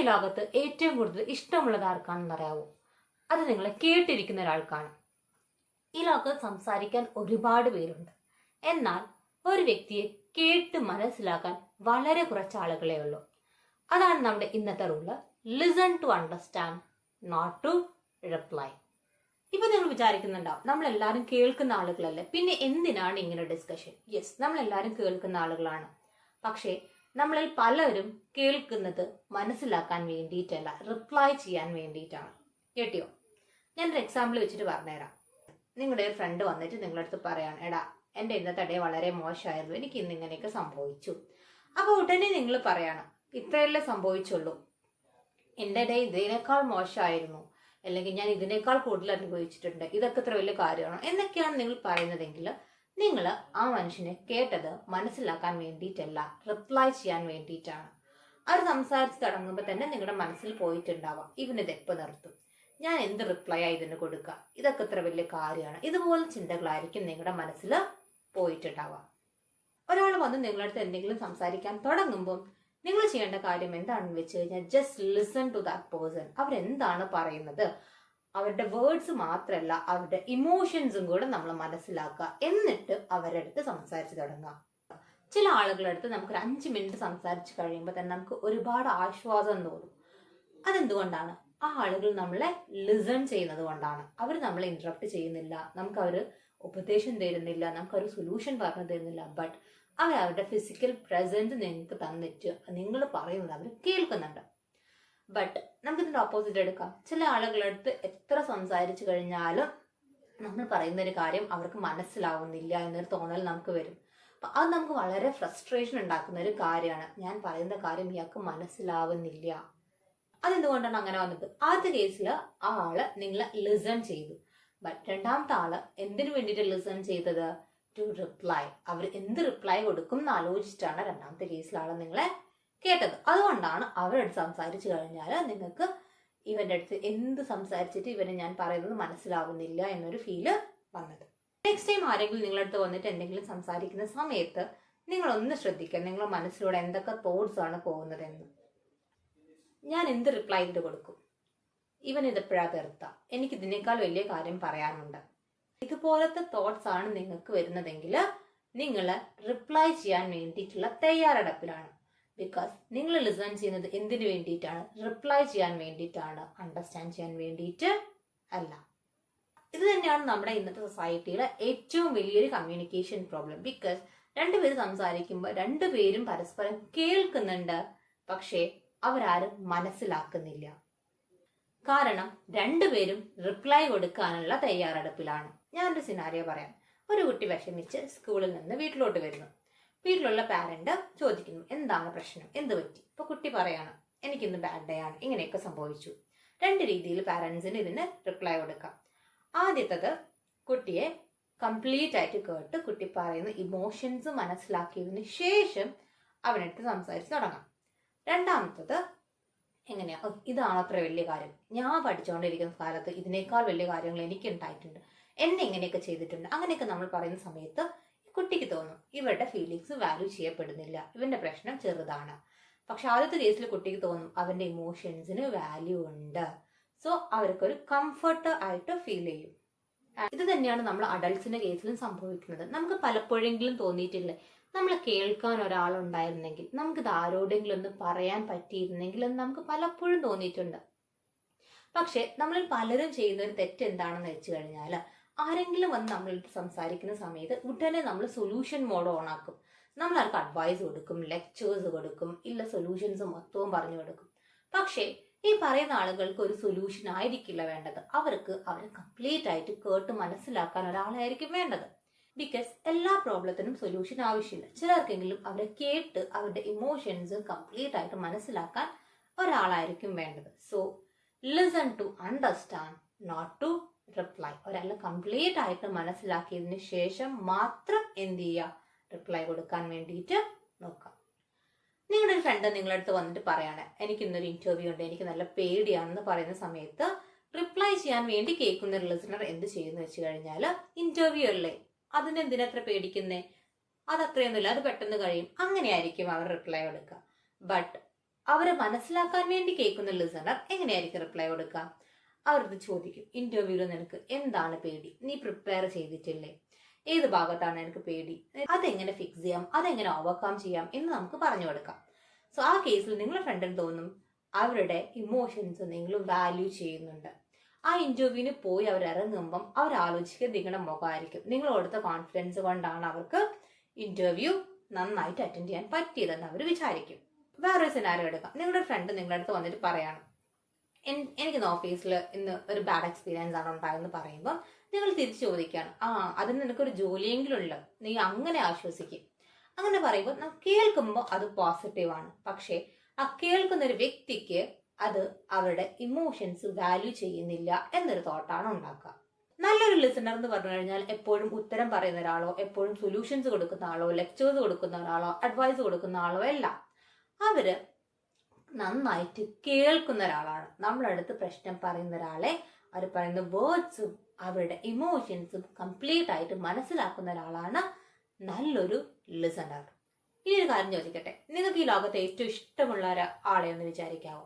ലോകത്ത് ഏറ്റവും കൂടുതൽ ഇഷ്ടമുള്ളത് ആർക്കാണെന്ന് അറിയാവോ? അത് നിങ്ങളെ കേട്ടിരിക്കുന്ന ഒരാൾക്കാണ്. ഈ ലോകത്ത് സംസാരിക്കാൻ ഒരുപാട് പേരുണ്ട്. എന്നാൽ ഒരു വ്യക്തിയെ കേട്ട് മനസ്സിലാക്കാൻ വളരെ കുറച്ച് ആളുകളേ ഉള്ളൂ. അതാണ് നമ്മുടെ ഇന്നത്തെ rule. Listen to understand, not to reply. ഇപ്പൊ നിങ്ങൾ വിചാരിക്കുന്നുണ്ടാവും, നമ്മളെല്ലാവരും കേൾക്കുന്ന ആളുകളല്ലേ, പിന്നെ എന്തിനാണ് ഇങ്ങനെ ഡിസ്കഷൻ? യെസ്, നമ്മളെല്ലാവരും കേൾക്കുന്ന ആളുകളാണ്. പക്ഷേ നമ്മളിൽ പലരും കേൾക്കുന്നത് മനസ്സിലാക്കാൻ വേണ്ടിയിട്ടല്ല, റിപ്ലൈ ചെയ്യാൻ വേണ്ടിയിട്ടാണ്. കേട്ടിയോ? ഞാനൊരു എക്സാമ്പിൾ വെച്ചിട്ട് പറഞ്ഞുതരാം. നിങ്ങളുടെ ഒരു ഫ്രണ്ട് വന്നിട്ട് നിങ്ങളുടെ അടുത്ത് പറയാണ്, എടാ എൻ്റെ ഇന്നത്തെ ഡേ വളരെ മോശമായിരുന്നു, എനിക്ക് ഇന്ന് ഇങ്ങനെയൊക്കെ സംഭവിച്ചു. അപ്പോൾ ഉടനെ നിങ്ങൾ പറയാണ്, ഇത്രയല്ലേ സംഭവിച്ചുള്ളൂ, എൻ്റെ ഡേ ഇതിനേക്കാൾ മോശമായിരുന്നു, അല്ലെങ്കിൽ ഞാൻ ഇതിനേക്കാൾ കൂടുതൽ അനുഭവിച്ചിട്ടുണ്ട്, ഇതൊക്കെ ഇത്ര വലിയ കാര്യമാണോ എന്നൊക്കെയാണ് നിങ്ങൾ പറയുന്നതെങ്കിൽ നിങ്ങൾ ആ മനുഷ്യനെ കേട്ടത് മനസ്സിലാക്കാൻ വേണ്ടിയിട്ടല്ല, റിപ്ലൈ ചെയ്യാൻ വേണ്ടിയിട്ടാണ്. അത് സംസാരിച്ച് തുടങ്ങുമ്പോൾ തന്നെ നിങ്ങളുടെ മനസ്സിൽ പോയിട്ടുണ്ടാവാം, ഇവനിത് എപ്പോൾ നിർത്തും, ഞാൻ എന്ത് റിപ്ലൈ ആയി ഇതിന് കൊടുക്കുക, ഇതൊക്കെ ഇത്ര വലിയ കാര്യമാണ്, ഇതുപോലെ ചിന്തകളായിരിക്കും നിങ്ങളുടെ മനസ്സിൽ പോയിട്ടുണ്ടാവാം. ഒരാൾ വന്ന് നിങ്ങളുടെ അടുത്ത് എന്തെങ്കിലും സംസാരിക്കാൻ തുടങ്ങുമ്പോൾ നിങ്ങൾ ചെയ്യേണ്ട കാര്യം എന്താണെന്ന് വെച്ച് കഴിഞ്ഞാൽ just listen to that person. അവരെന്താണ് പറയുന്നത്, അവരുടെ വേർഡ്സ് മാത്രമല്ല അവരുടെ ഇമോഷൻസും കൂടെ നമ്മൾ മനസ്സിലാക്കുക. എന്നിട്ട് അവരുടെ അടുത്ത് സംസാരിച്ച് തുടങ്ങുക. ചില ആളുകളുടെ അടുത്ത് നമുക്കൊരു 5 മിനിറ്റ് സംസാരിച്ച് കഴിയുമ്പോൾ തന്നെ നമുക്ക് ഒരുപാട് ആശ്വാസം തോന്നും. അതെന്തുകൊണ്ടാണ്? ആ ആളുകൾ നമ്മളെ ലിസൺ ചെയ്യുന്നത് കൊണ്ടാണ്. അവർ നമ്മളെ ഇന്ററപ്റ്റ് ചെയ്യുന്നില്ല, നമുക്ക് അവർ ഉപദേശം തരുന്നില്ല, നമുക്കൊരു സൊല്യൂഷൻ പറഞ്ഞു തരുന്നില്ല. ബട്ട് അവരുടെ ഫിസിക്കൽ പ്രസൻസ് നിങ്ങൾക്ക് തന്നിട്ട് നിങ്ങൾ പറയുന്നത് അവർ കേൾക്കുന്നുണ്ട്. ബട്ട് നമുക്കിതിന്റെ ഓപ്പോസിറ്റ് എടുക്കാം. ചില ആളുകളുടെ അടുത്ത് എത്ര സംസാരിച്ചു കഴിഞ്ഞാലും നമ്മൾ പറയുന്ന ഒരു കാര്യം അവർക്ക് മനസ്സിലാവുന്നില്ല എന്നൊരു തോന്നൽ നമുക്ക് വരും. അപ്പൊ അത് നമുക്ക് വളരെ ഫ്രസ്ട്രേഷൻ ഉണ്ടാക്കുന്ന ഒരു കാര്യമാണ്. ഞാൻ പറയുന്ന കാര്യം ഇയാൾക്ക് മനസ്സിലാവുന്നില്ല. അതെന്തുകൊണ്ടാണ് അങ്ങനെ വന്നത്? ആദ്യ കേസിൽ ആ ആള് നിങ്ങളെ ലിസൺ ചെയ്തു. ബട്ട് രണ്ടാമത്തെ ആള് എന്തിനു വേണ്ടിയിട്ട് ലിസൺ ചെയ്തത്? To reply. അവർ എന്ത് റിപ്ലൈ കൊടുക്കും എന്ന് ആലോചിച്ചിട്ടാണ് രണ്ടാമത്തെ കേസിൽ ആള് നിങ്ങളെ കേട്ടത്. അതുകൊണ്ടാണ് അവരുടെ അടുത്ത് സംസാരിച്ചു കഴിഞ്ഞാൽ നിങ്ങൾക്ക് ഇവന്റെ അടുത്ത് എന്ത് സംസാരിച്ചിട്ട് ഇവനെ ഞാൻ പറയുന്നത് മനസ്സിലാവുന്നില്ല എന്നൊരു ഫീല് വന്നത്. നെക്സ്റ്റ് ടൈം ആരെങ്കിലും നിങ്ങളുടെ അടുത്ത് വന്നിട്ട് എന്തെങ്കിലും സംസാരിക്കുന്ന സമയത്ത് നിങ്ങൾ ഒന്ന് ശ്രദ്ധിക്കുക, നിങ്ങളുടെ മനസ്സിലൂടെ എന്തൊക്കെ തോട്ട്സ് ആണ് പോകുന്നതെന്ന്. ഞാൻ എന്ത് റിപ്ലൈ ചെയ്ത് കൊടുക്കും, ഇവൻ ഇതെപ്പോഴാ തീർത്ത, എനിക്ക് ഇതിനേക്കാൾ വലിയ കാര്യം പറയാനുണ്ട്, ഇതുപോലത്തെ തോട്ട്സ് ആണ് നിങ്ങൾക്ക് വരുന്നതെങ്കിൽ നിങ്ങൾ റിപ്ലൈ ചെയ്യാൻ വേണ്ടിയിട്ടുള്ള തയ്യാറെടുപ്പിലാണ്. ബിക്കോസ് നിങ്ങൾ ലിസൺ ചെയ്യുന്നത് എന്തിനു വേണ്ടിയിട്ടാണ്? റിപ്ലൈ ചെയ്യാൻ വേണ്ടിയിട്ടാണ്, അണ്ടർസ്റ്റാൻഡ് ചെയ്യാൻ വേണ്ടിയിട്ട് അല്ല. ഇത് തന്നെയാണ് നമ്മുടെ ഇന്നത്തെ സൊസൈറ്റിയിലെ ഏറ്റവും വലിയൊരു കമ്മ്യൂണിക്കേഷൻ പ്രോബ്ലം. ബിക്കോസ് രണ്ടുപേര് സംസാരിക്കുമ്പോൾ രണ്ടുപേരും പരസ്പരം കേൾക്കുന്നുണ്ട്, പക്ഷേ അവരാരും മനസ്സിലാക്കുന്നില്ല. കാരണം രണ്ടുപേരും റിപ്ലൈ കൊടുക്കാനുള്ള തയ്യാറെടുപ്പിലാണ്. ഞാനൊരു സിനാരിയോ പറയാം. ഒരു കുട്ടി വിഷമിച്ച് സ്കൂളിൽ നിന്ന് വീട്ടിലോട്ട് വരുന്നു. വീട്ടിലുള്ള പാരന്റ് ചോദിക്കുന്നു, എന്താണ് പ്രശ്നം, എന്ത് പറ്റി? ഇപ്പൊ കുട്ടി പറയാണ്, എനിക്കിന്ന് ബാഡ് ഡേ ആണ്, ഇങ്ങനെയൊക്കെ സംഭവിച്ചു. 2 രീതിയിൽ പാരന്റ്സിന് ഇതിന് റിപ്ലൈ കൊടുക്കാം. ആദ്യത്തത്, കുട്ടിയെ കംപ്ലീറ്റ് ആയിട്ട് കേട്ട് കുട്ടി പറയുന്ന ഇമോഷൻസ് മനസ്സിലാക്കിയതിന് ശേഷം അവനടുത്ത് സംസാരിച്ച് തുടങ്ങാം. രണ്ടാമത്തത് എങ്ങനെയാ, ഇതാണ് അത്ര വലിയ കാര്യം, ഞാൻ പഠിച്ചുകൊണ്ടിരിക്കുന്ന കാലത്ത് ഇതിനേക്കാൾ വലിയ കാര്യങ്ങൾ എനിക്ക് ഉണ്ടായിട്ടുണ്ട്, എന്നെ ഇങ്ങനെയൊക്കെ ചെയ്തിട്ടുണ്ട്. അങ്ങനെയൊക്കെ നമ്മൾ പറയുന്ന സമയത്ത് കുട്ടിക്ക് തോന്നും ഇവരുടെ ഫീലിങ്സ് വാല്യൂ ചെയ്യപ്പെടുന്നില്ല, ഇവന്റെ പ്രശ്നം ചെറുതാണ്. പക്ഷെ ആദ്യത്തെ കേസിൽ കുട്ടിക്ക് തോന്നും അവന്റെ ഇമോഷൻസിന് വാല്യൂ ഉണ്ട്. സോ അവർക്കൊരു കംഫർട്ട് ആയിട്ട് ഫീൽ ചെയ്യും. ഇത് തന്നെയാണ് നമ്മൾ അഡൾട്ട്സിന്റെ കേസിലും സംഭവിക്കുന്നത്. നമുക്ക് പലപ്പോഴെങ്കിലും തോന്നിയിട്ടില്ലേ, നമ്മളെ കേൾക്കാൻ ഒരാളുണ്ടായിരുന്നെങ്കിൽ, നമുക്കിത് ആരോടെങ്കിലും ഒന്ന് പറയാൻ പറ്റിയിരുന്നെങ്കിൽ എന്ന് നമുക്ക് പലപ്പോഴും തോന്നിയിട്ടുണ്ട്. പക്ഷെ നമ്മളിൽ പലരും ചെയ്യുന്ന ഒരു തെറ്റ് എന്താണെന്ന് വെച്ച് കഴിഞ്ഞാൽ, ആരെങ്കിലും വന്ന് നമ്മളടുത്ത് സംസാരിക്കുന്ന സമയത്ത് ഉടനെ നമ്മൾ സൊല്യൂഷൻ മോഡ് ഓൺ ആക്കും. നമ്മൾ അവർക്ക് അഡ്വൈസ് കൊടുക്കും, ലെക്ചേഴ്സ് കൊടുക്കും, ഇല്ല സൊല്യൂഷൻസ് മൊത്തവും പറഞ്ഞു കൊടുക്കും. പക്ഷേ ഈ പറയുന്ന ആളുകൾക്ക് ഒരു സൊല്യൂഷൻ ആയിരിക്കില്ല വേണ്ടത്. അവർക്ക് അവരെ കംപ്ലീറ്റ് ആയിട്ട് കേട്ട് മനസ്സിലാക്കാൻ ഒരാളായിരിക്കും വേണ്ടത്. ബിക്കോസ് എല്ലാ പ്രോബ്ലത്തിനും സൊല്യൂഷൻ ആവശ്യമില്ല. ചിലർക്കെങ്കിലും അവരെ കേട്ട് അവരുടെ ഇമോഷൻസ് കംപ്ലീറ്റ് ആയിട്ട് മനസ്സിലാക്കാൻ ഒരാളായിരിക്കും വേണ്ടത്. So listen to understand, not to reply. ഒരാളെ കംപ്ലീറ്റ് ആയിട്ട് മനസ്സിലാക്കിയതിന് ശേഷം മാത്രം എന്ത് ചെയ്യുക, റിപ്ലൈ കൊടുക്കാൻ വേണ്ടിയിട്ട് നോക്കാം. നിങ്ങളുടെ ഒരു ഫ്രണ്ട് നിങ്ങളുടെ അടുത്ത് വന്നിട്ട് പറയാണ്, എനിക്ക് ഇന്നൊരു ഇന്റർവ്യൂ ഉണ്ട്, എനിക്ക് നല്ല പേടിയാണെന്ന് പറയുന്ന സമയത്ത് റിപ്ലൈ ചെയ്യാൻ വേണ്ടി കേൾക്കുന്ന ഒരു ലിസണർ എന്ത് ചെയ്യുന്ന വെച്ച് കഴിഞ്ഞാൽ, ഇന്റർവ്യൂ അല്ലേ, അതിനെന്തിനത്ര പേടിക്കുന്നേ, അതത്രയൊന്നുമില്ല, അത് പെട്ടെന്ന് കഴിയും, അങ്ങനെയായിരിക്കും അവർ റിപ്ലൈ കൊടുക്കുക. ബട്ട് അവരെ മനസ്സിലാക്കാൻ വേണ്ടി കേൾക്കുന്ന ലിസണർ എങ്ങനെയായിരിക്കും റിപ്ലൈ കൊടുക്കുക? അവരത് ചോദിക്കും, ഇന്റർവ്യൂവിൽ നിനക്ക് എന്താണ് പേടി, നീ പ്രിപ്പയർ ചെയ്തിട്ടില്ലേ, ഏത് ഭാഗത്താണ് എനിക്ക് പേടി, അതെങ്ങനെ ഫിക്സ് ചെയ്യാം, അതെങ്ങനെ ഓവർകം ചെയ്യാം എന്ന് നമുക്ക് പറഞ്ഞു കൊടുക്കാം. സോ ആ കേസിൽ നിങ്ങളുടെ ഫ്രണ്ടിന് തോന്നും അവരുടെ ഇമോഷൻസ് നിങ്ങൾ വാല്യൂ ചെയ്യുന്നുണ്ട്. ആ ഇന്റർവ്യൂവിന് പോയി അവർ ഇറങ്ങുമ്പം അവർ ആലോചിക്കുക നിങ്ങളുടെ മുഖമായിരിക്കും. നിങ്ങൾ കൊടുത്ത കോൺഫിഡൻസ് കൊണ്ടാണ് അവർക്ക് ഇന്റർവ്യൂ നന്നായിട്ട് അറ്റൻഡ് ചെയ്യാൻ പറ്റിയതെന്ന് അവർ വിചാരിക്കും. വേറൊരു സിനാരിയോ എടുക്കാം. നിങ്ങളുടെ ഫ്രണ്ട് നിങ്ങളുടെ അടുത്ത് വന്നിട്ട് പറയാണ്, എനിക്ക് ഓഫീസിൽ ഇന്ന് ഒരു ബാഡ് എക്സ്പീരിയൻസ് ആണ് ഉണ്ടായെന്ന് പറയുമ്പോൾ നിങ്ങൾ തിരിച്ചു ചോദിക്കുകയാണ്, അതിന് നിനക്കൊരു ജോലിയെങ്കിലും ഉള്ളു, നീ അങ്ങനെ ആശ്വസിക്കും. അങ്ങനെ പറയുമ്പോൾ നാം കേൾക്കുമ്പോൾ അത് പോസിറ്റീവാണ്. പക്ഷേ ആ കേൾക്കുന്ന ഒരു വ്യക്തിക്ക് അത് അവരുടെ ഇമോഷൻസ് വാല്യൂ ചെയ്യുന്നില്ല എന്നൊരു തോട്ടാണ് ഉണ്ടാക്കുക. നല്ലൊരു ലിസണർ എന്ന് പറഞ്ഞു കഴിഞ്ഞാൽ എപ്പോഴും ഉത്തരം പറയുന്ന ഒരാളോ, എപ്പോഴും സൊല്യൂഷൻസ് കൊടുക്കുന്ന ആളോ, ലെക്ചേഴ്സ് കൊടുക്കുന്ന ഒരാളോ, അഡ്വൈസ് കൊടുക്കുന്ന ആളോ അല്ല. അവര് നന്നായിട്ട് കേൾക്കുന്ന ഒരാളാണ്. നമ്മളടുത്ത് പ്രശ്നം പറയുന്ന ഒരാളെ അവർ പറയുന്ന വേർഡ്സും അവരുടെ ഇമോഷൻസും കംപ്ലീറ്റ് ആയിട്ട് മനസ്സിലാക്കുന്ന ഒരാളാണ് നല്ലൊരു ലിസണർ. ഇനി ഒരു കാര്യം ചോദിക്കട്ടെ, നിങ്ങൾക്ക് ഈ ലോകത്തെ ഏറ്റവും ഇഷ്ടമുള്ള ഒരാളെ ഒന്ന് വിചാരിക്കാവോ?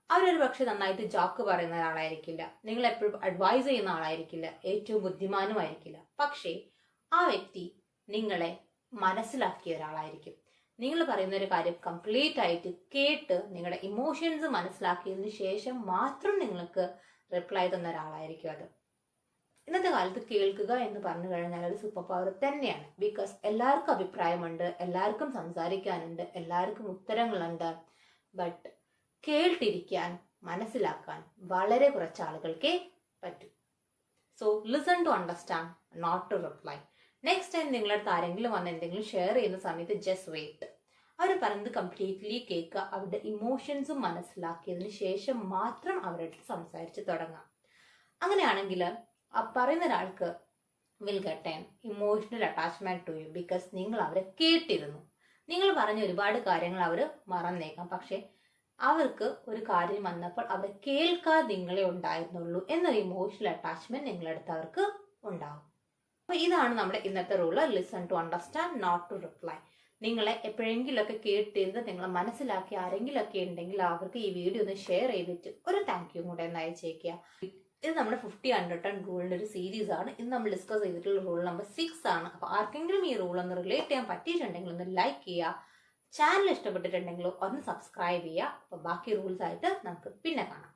അവരൊരു പക്ഷെ നന്നായിട്ട് ജോക്ക് പറയുന്ന ഒരാളായിരിക്കില്ല, നിങ്ങൾ എപ്പോഴും അഡ്വൈസ് ചെയ്യുന്ന ആളായിരിക്കില്ല, ഏറ്റവും ബുദ്ധിമാനുമായിരിക്കില്ല. പക്ഷേ ആ വ്യക്തി നിങ്ങളെ മനസ്സിലാക്കിയ ഒരാളായിരിക്കും. നിങ്ങൾ പറയുന്ന ഒരു കാര്യം കംപ്ലീറ്റ് ആയിട്ട് കേട്ട് നിങ്ങളുടെ ഇമോഷൻസ് മനസ്സിലാക്കിയതിനു ശേഷം മാത്രം നിങ്ങൾക്ക് റിപ്ലൈ തന്ന ഒരാളായിരിക്കും അത്. ഇന്നത്തെ കാലത്ത് കേൾക്കുക എന്ന് പറഞ്ഞു കഴിഞ്ഞാൽ ഒരു സൂപ്പർ പവർ തന്നെയാണ്. ബിക്കോസ് എല്ലാവർക്കും അഭിപ്രായമുണ്ട്, എല്ലാവർക്കും സംസാരിക്കാനുണ്ട്, എല്ലാവർക്കും ഉത്തരങ്ങളുണ്ട്. ബട്ട് കേട്ടിരിക്കാൻ, മനസ്സിലാക്കാൻ വളരെ കുറച്ച് ആളുകൾക്കേ പറ്റൂ. So listen to understand, not to reply. Next time നിങ്ങളടുത്ത് ആരെങ്കിലും വന്ന് എന്തെങ്കിലും ഷെയർ ചെയ്യുന്ന സമയത്ത് ജസ്റ്റ് വെയിറ്റ്. അവർ പറയുന്നത് കംപ്ലീറ്റ്ലി കേൾക്കുക, അവരുടെ ഇമോഷൻസും മനസ്സിലാക്കിയതിന് ശേഷം മാത്രം അവരുടെ അടുത്ത് സംസാരിച്ച് തുടങ്ങാം. അങ്ങനെയാണെങ്കിൽ ആ പറയുന്ന ഒരാൾക്ക് will get an emotional attachment to you. Because നിങ്ങൾ അവരെ കേട്ടിരുന്നു. നിങ്ങൾ പറഞ്ഞ ഒരുപാട് കാര്യങ്ങൾ അവർ മറന്നേക്കാം, പക്ഷെ അവർക്ക് ഒരു കാര്യം വന്നപ്പോൾ അവരെ കേൾക്കാതെ നിങ്ങളെ ഉണ്ടായിരുന്നുള്ളൂ എന്നൊരു ഇമോഷണൽ അറ്റാച്ച്മെന്റ് നിങ്ങളടുത്ത് അവർക്ക് ഉണ്ടാവും. അപ്പൊ ഇതാണ് നമ്മുടെ ഇന്നത്തെ rule, listen to understand, not to reply. നിങ്ങളെ എപ്പോഴെങ്കിലുമൊക്കെ കേട്ടിരുന്ന് നിങ്ങളെ മനസ്സിലാക്കി ആരെങ്കിലും ഒക്കെ ഉണ്ടെങ്കിൽ അവർക്ക് ഈ വീഡിയോ ഒന്ന് ഷെയർ ചെയ്തിട്ട് ഒരു താങ്ക് യു കൂടെ ഒന്ന് അയച്ചേക്കുക. ഇത് നമ്മുടെ 50 അൺറിട്ടൺ റൂളിന്റെ ഒരു സീരീസ് ആണ്. ഇന്ന് നമ്മൾ ഡിസ്കസ് ചെയ്തിട്ടുള്ള റൂൾ നമ്പർ 6 ആണ്. അപ്പൊ ആർക്കെങ്കിലും ഈ റൂൾ ഒന്ന് റിലേറ്റ് ചെയ്യാൻ പറ്റിയിട്ടുണ്ടെങ്കിൽ ഒന്ന് ലൈക്ക് ചെയ്യുക, ചാനൽ ഇഷ്ടപ്പെട്ടിട്ടുണ്ടെങ്കിൽ ഒന്ന് സബ്സ്ക്രൈബ് ചെയ്യുക. അപ്പൊ ബാക്കി റൂൾസ് ആയിട്ട് നമുക്ക് പിന്നെ കാണാം.